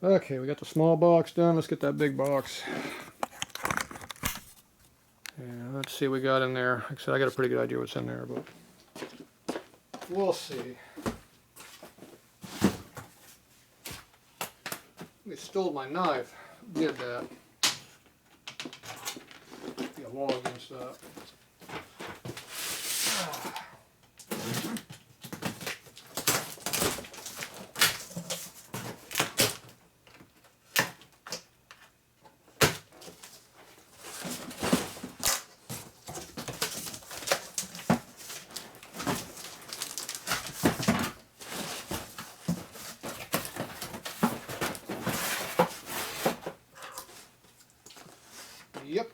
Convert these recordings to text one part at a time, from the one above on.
Okay, we got the small box done. Let's get that big box. And let's see what we got in there. Like I said, I got a pretty good idea what's in there, but we'll see. We stole my knife. Did that. Be a law against that. Yep.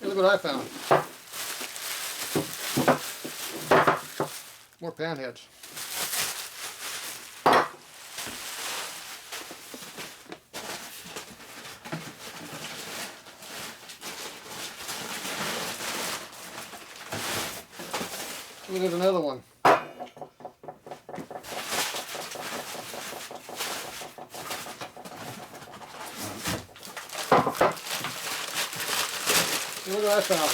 Hey, look what I found. More panheads. Look, there's another one. Look what I found.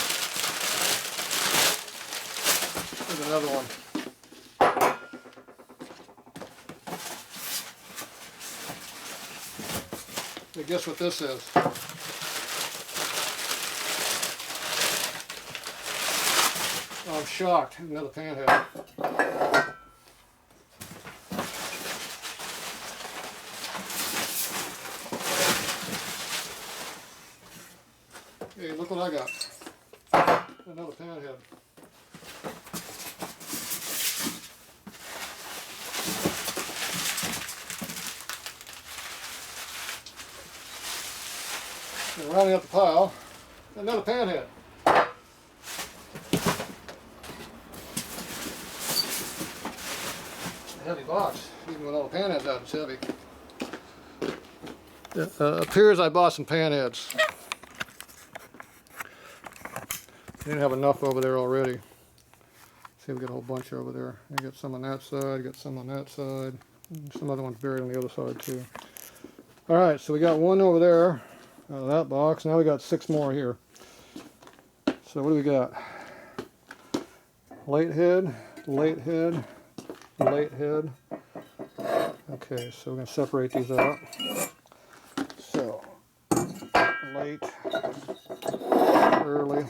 There's another one. Hey, guess what this is? I'm shocked. Another panhead. Hey, look what I got. Another panhead. And rounding up the pile, another panhead. A heavy box. Even with all the panheads out, it's heavy. It appears I bought some panheads. Didn't have enough over there already. See, we got a whole bunch over there. I got some on that side, got some on that side, and some other ones buried on the other side too. All right, so we got one over there out of that box. Now we got 6 more here. So what do we got? Late head, late head, late head. Okay, so we're going to separate these out. So, late, early,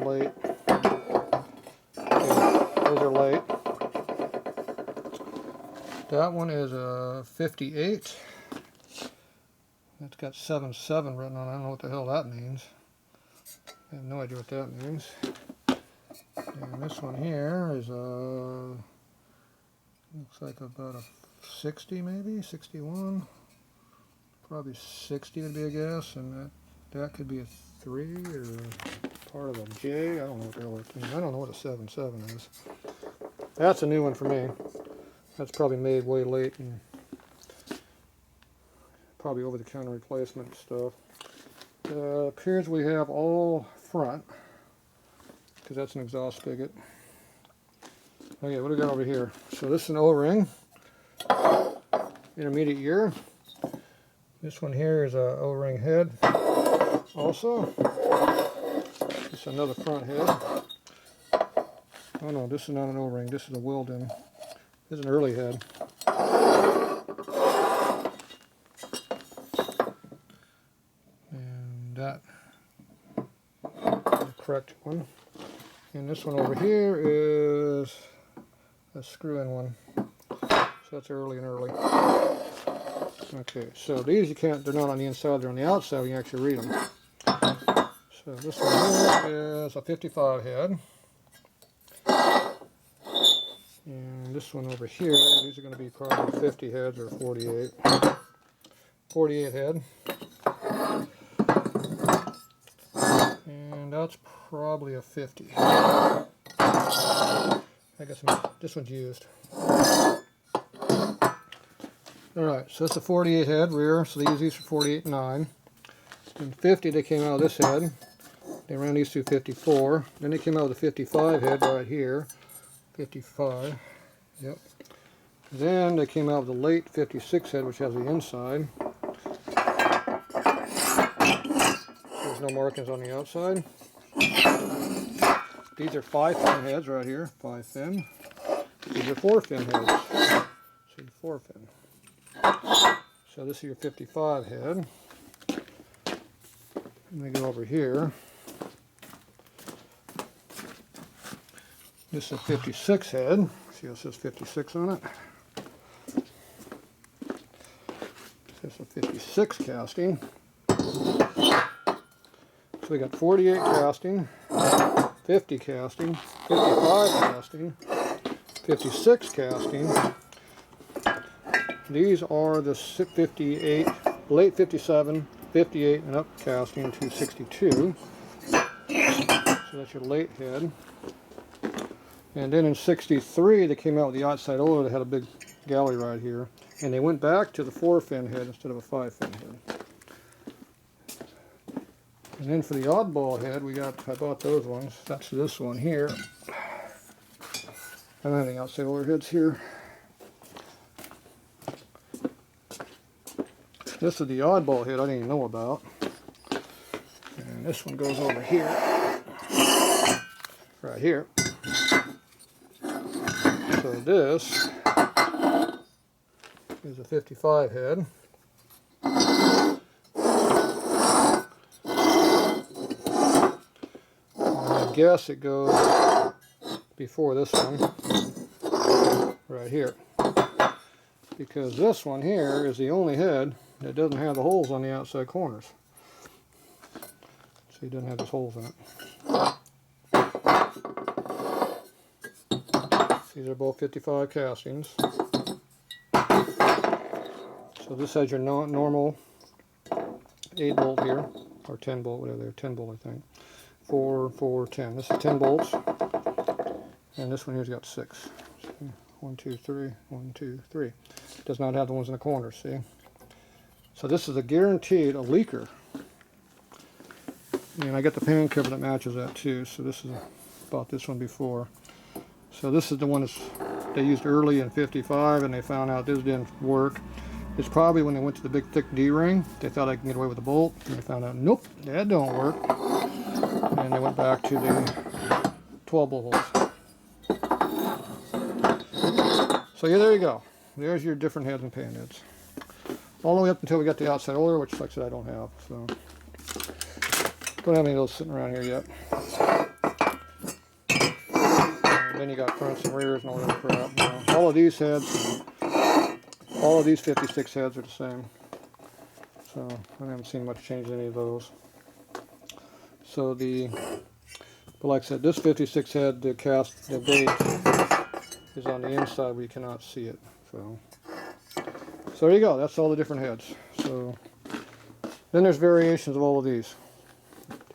late. Okay, those are late. That one is a 58. That's got 77 written on it. I don't know what the hell that means. I have no idea what that means. And this one here is a, looks like about a 60 maybe, 61. Probably 60 would be a guess, and that could be a 3 or part of a J. I don't know what the hell it means. I don't know what a 77 is. That's a new one for me. That's probably made way late and probably over-the-counter replacement stuff. Appears we have all front, because that's an exhaust spigot. Okay, what do we got over here? So this is an O-ring, intermediate year. This one here is a O-ring head also. This is another front head. Oh no, this is not an O-ring, this is a Weldon. This is an early head. And that is the correct one. And this one over here is a screw-in one. So that's early and early. Okay, so these you can't, they're not on the inside, they're on the outside, you can actually read them. So this one here is a 55 head. And this one over here, these are going to be probably 50 heads or 48. 48 head. And that's probably a 50. I guess this one's used. Alright, so that's a 48 head rear, so they use these for 48 and 9. And 50 they came out of this head. They ran these through 54. Then they came out with a 55 head right here. 55. Yep. Then they came out with a late 56 head, which has the inside. There's no markings on the outside. These are 5-fin heads right here. 5-fin. These are 4-fin heads. See, 4-fin. So this is your 55 head. Let me go over here. This is a 56 head. See, it says 56 on it. This is a 56 casting. So we got 48 casting, 50 casting, 55 casting, 56 casting. These are the 58, late 57, 58 and up casting to 62. So that's your late head. And then in 63 they came out with the outside oiler that had a big galley right here. And they went back to the 4-fin head instead of a 5-fin head. And then for the oddball head, I bought those ones. That's this one here. I don't have any outside oiler heads here. This is the oddball head I didn't even know about. And this one goes over here. Right here. So this is a 55 head. I guess it goes before this one, right here. Because this one here is the only head that doesn't have the holes on the outside corners. See, it doesn't have those holes in it. These are both 55 castings. So this has your normal 8 bolt here, or 10 bolt, whatever they're, 10 bolt I think. 4, 4, 10. This is 10 bolts, and this one here's got 6. 1, 2, 3, 1, 2, 3. It does not have the ones in the corners, see? So this is a guaranteed a leaker. And I got the pan cover that matches that too, so this is, bought this one before. So this is the one they used early in 55, and they found out this didn't work. It's probably when they went to the big thick D-ring, they thought I could get away with the bolt, and they found out, nope, that don't work. And they went back to the 12 bolt holes. So yeah, there you go. There's your different heads and pan heads. All the way up until we got the outside oiler, which like I said I don't have. So don't have any of those sitting around here yet. And then you got fronts and rears and all that crap. Now, all of these heads, all of these 56 heads are the same. So I haven't seen much change in any of those. So but like I said, this 56 head, the gauge is on the inside where you cannot see it. So there you go. That's all the different heads. So then there's variations of all of these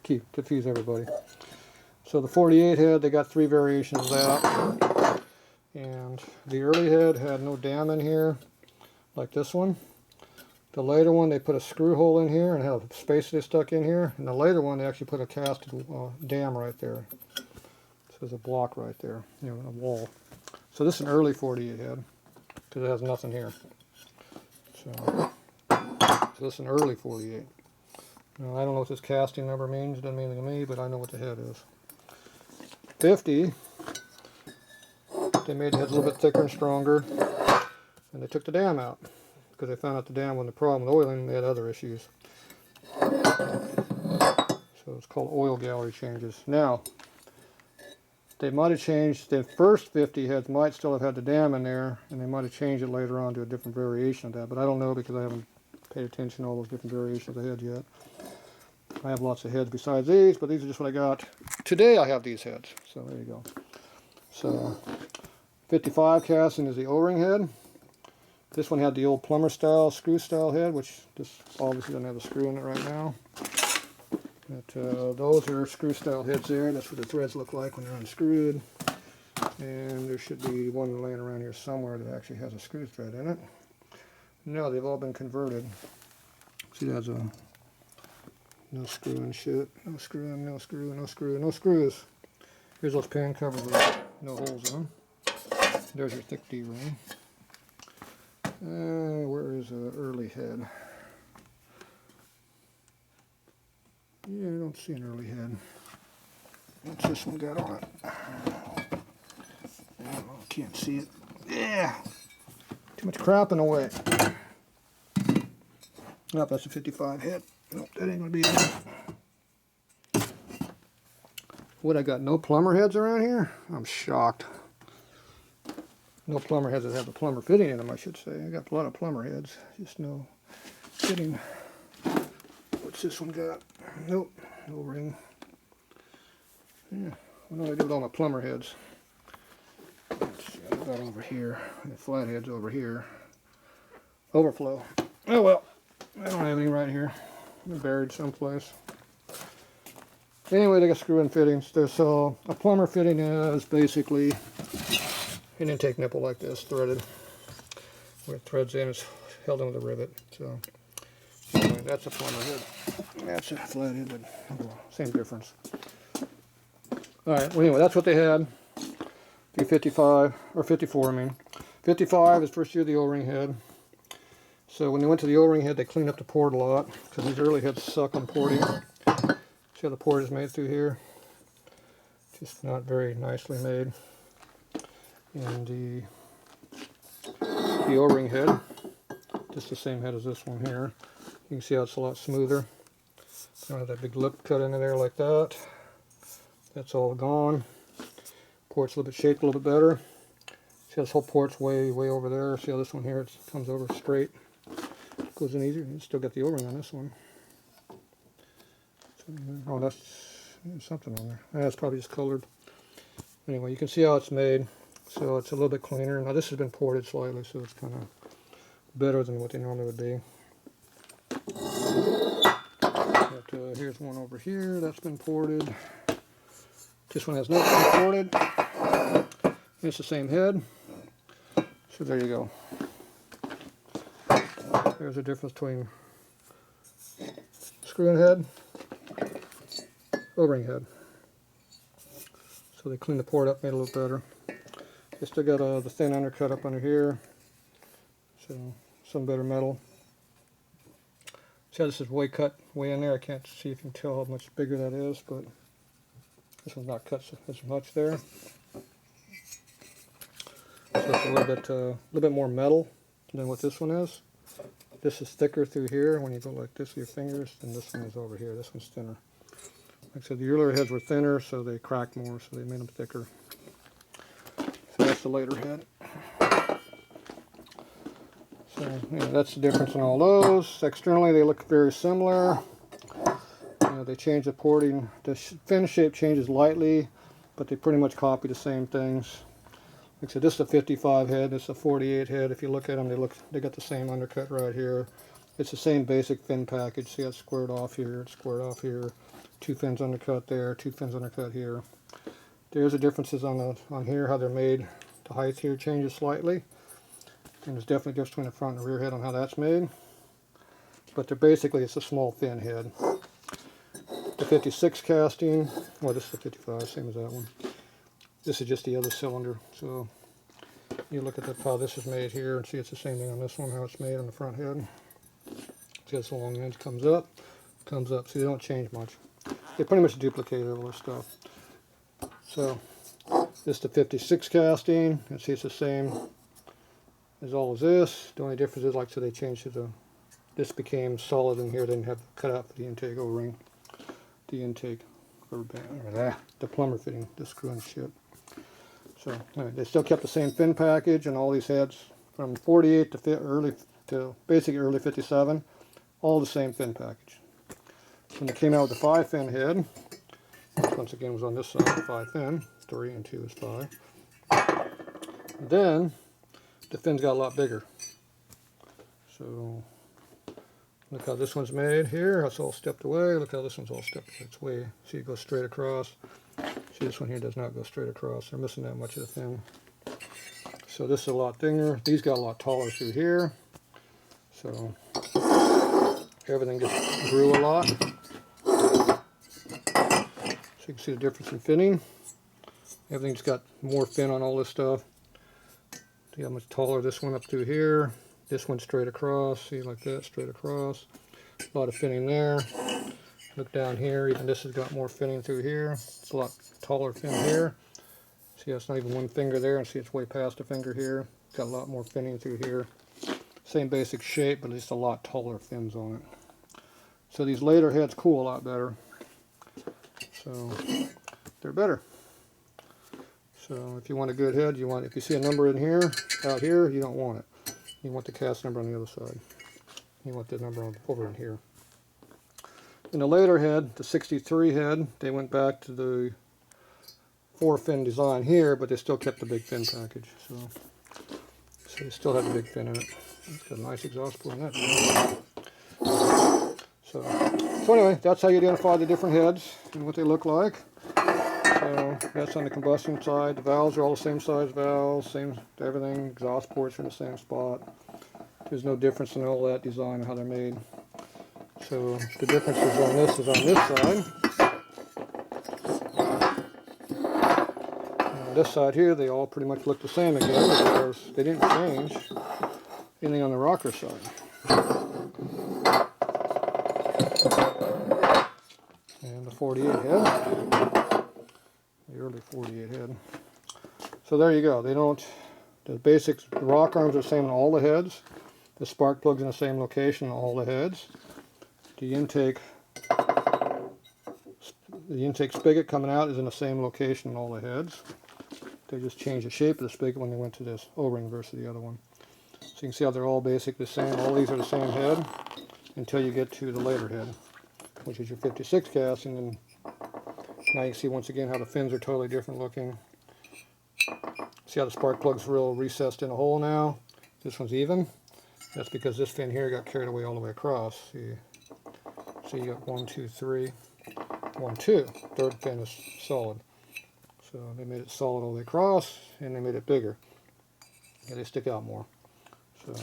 to confuse everybody. So the 48 head, they got 3 variations of that. And the early head had no dam in here, like this one. The later one, they put a screw hole in here and had a space they stuck in here. And the later one, they actually put a casted dam right there. So there's a block right there, you know, a wall. So this is an early 48 head because it has nothing here. So this is an early 48. Now, I don't know what this casting number means. It doesn't mean anything to me, but I know what the head is. 50, they made the heads a little bit thicker and stronger, and they took the dam out because they found out the dam wasn't the problem with oiling. They had other issues. So it's called oil gallery changes. Now, they might have changed, the first 50 heads might still have had the dam in there, and they might have changed it later on to a different variation of that, but I don't know because I haven't paid attention to all those different variations of heads yet. I have lots of heads besides these, but these are just what I got. Today I have these heads, so there you go. So 55 casting is the O-ring head. This one had the old plumber style, screw style head, which this obviously doesn't have a screw in it right now. But those are screw style heads there. That's what the threads look like when they're unscrewed. And there should be one laying around here somewhere that actually has a screw thread in it. No, they've all been converted. See, that's No screwing shit. No screwing, no screw, no screw, no screws. Here's those pan covers with no holes in them. There's your thick D-ring. Where is the early head? Yeah, I don't see an early head. What's this one got on it? I can't see it. Yeah! Too much crap in the way. Nope, that's a 55 head. Nope, that ain't gonna be enough. What, I got no plumber heads around here? I'm shocked. No plumber heads that have the plumber fitting in them, I should say. I got a lot of plumber heads, just no fitting. What's this one got? Nope, no ring. Yeah, what do I do with all my plumber heads? Let's see, I've got over here. The flatheads over here. Overflow. Oh well, I don't have any right here. They're buried someplace. Anyway, they got screw-in fittings. So a plumber fitting is basically an intake nipple like this, threaded. Where it threads in, it's held in with a rivet. So anyway, that's a plumber head. That's a flathead, but well, same difference. Alright, well anyway, that's what they had. 55, or 54 I mean. 55 is first year of the O-ring head. So when they went to the O-ring head, they cleaned up the port a lot, because these early heads suck on porting. See how the port is made through here? Just not very nicely made. And the O-ring head, just the same head as this one here. You can see how it's a lot smoother. Don't have that big lip cut into there like that. That's all gone. Port's a little bit shaped a little bit better. See how this whole port's way over there. See how this one here, it comes over straight. Goes in easier. You still got the O-ring on this one. Oh, that's something on there. That's probably just colored. Anyway, you can see how it's made. So it's a little bit cleaner. Now this has been ported slightly, so it's kind of better than what they normally would be. But, here's one over here that's been ported. This one has not been ported. It's the same head. So there you go. There's a difference between screw-in head, O-ring head. So they cleaned the port up, made it a little better. They still got the thin undercut up under here. So some better metal. See how this is way cut way in there? I can't see if you can tell how much bigger that is, but this one's not cut as much there. So it's a little bit more metal than what this one is. This is thicker through here when you go like this with your fingers, than this one is over here. This one's thinner. Like I said, the earlier heads were thinner, so they cracked more, so they made them thicker. So that's the later head. So yeah, that's the difference in all those. Externally, they look very similar. They change the porting. The fin shape changes lightly, but they pretty much copy the same things. Like I said, this is a 55 head. This is a 48 head. If you look at them, they got the same undercut right here. It's the same basic fin package. See, it's squared off here. It's squared off here. Two fins undercut there. Two fins undercut here. There's the differences on here, how they're made. The height here changes slightly. And there's definitely a difference between the front and the rear head on how that's made. But they're basically, it's a small fin head. The 56 casting, well this is the 55, same as that one. This is just the other cylinder. So you look at how this is made here and see it's the same thing on this one, how it's made on the front head. See this long end comes up. See, they don't change much. They pretty much duplicate all this stuff. So this is the 56 casting, and see it's the same as all of this. The only difference is, like, so they changed it to, this became solid in here, they didn't have cut out for the intake O-ring. The intake, or the plumber fitting, the screw and shit. So anyway, they still kept the same fin package and all these heads from 48 to basically early 57, all the same fin package. When they came out with the 5 fin head, which once again was on this side, 5 fin, 3 and 2 is 5. Then the fins got a lot bigger. So look how this one's made here. It's all stepped away. Look how this one's all stepped away. It's way, see, it goes straight across. See, this one here does not go straight across. They're missing that much of the fin. So this is a lot thinner. These got a lot taller through here. So everything just grew a lot. you can see the difference in fitting. Everything's got more fin on all this stuff. See how much taller this one up through here. This one straight across. See, like that, straight across. A lot of fitting there. Look down here. Even this has got more fitting through here. It's a lot taller fin here. See, it's not even one finger there, and see it's way past a finger here. It's got a lot more finning through here. Same basic shape, but just a lot taller fins on it. So these later heads cool a lot better. So they're better. So if you want a good head, if you see a number in here, out here, you don't want it. You want the cast number on the other side. You want the number over in here. In the later head, the 63 head, they went back to the 4-fin design here, but they still kept the big fin package. So they still have the big fin in it. It's got a nice exhaust port in that. So anyway, that's how you identify the different heads and what they look like. So that's on the combustion side. The valves are all the same size valves, same everything. Exhaust ports are in the same spot. There's no difference in all that design and how they're made. So the difference is on this side. And on this side here, they all pretty much look the same again because they didn't change anything on the rocker side. And the 48 head. The early 48 head. So there you go. The basics, the rock arms are the same on all the heads. The spark plug's in the same location on all the heads. The intake spigot coming out is in the same location on all the heads. They just changed the shape of the spigot when they went to this O-ring versus the other one. So you can see how they're all basically the same. All these are the same head until you get to the later head, which is your 56 casting. And now you can see once again how the fins are totally different looking. See how the spark plug's real recessed in a hole now? This one's even. That's because this fin here got carried away all the way across. See, so you got 1, 2, 3, 1, 2. Third fin is solid. So they made it solid all the way across, and they made it bigger. Yeah, they stick out more. So,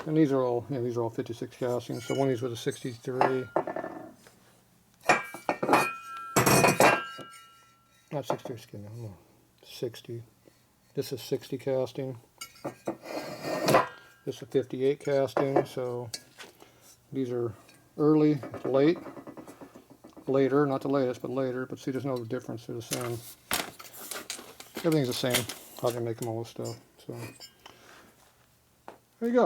and these are all 56 castings. So one of these was a 63. Not 63, excuse me, 60. This is 60 casting. This is a 58 casting. So these are early, late, later, not the latest, but later. But see, there's no difference. They're the same. Everything's the same. How they make them all this stuff. So there you go.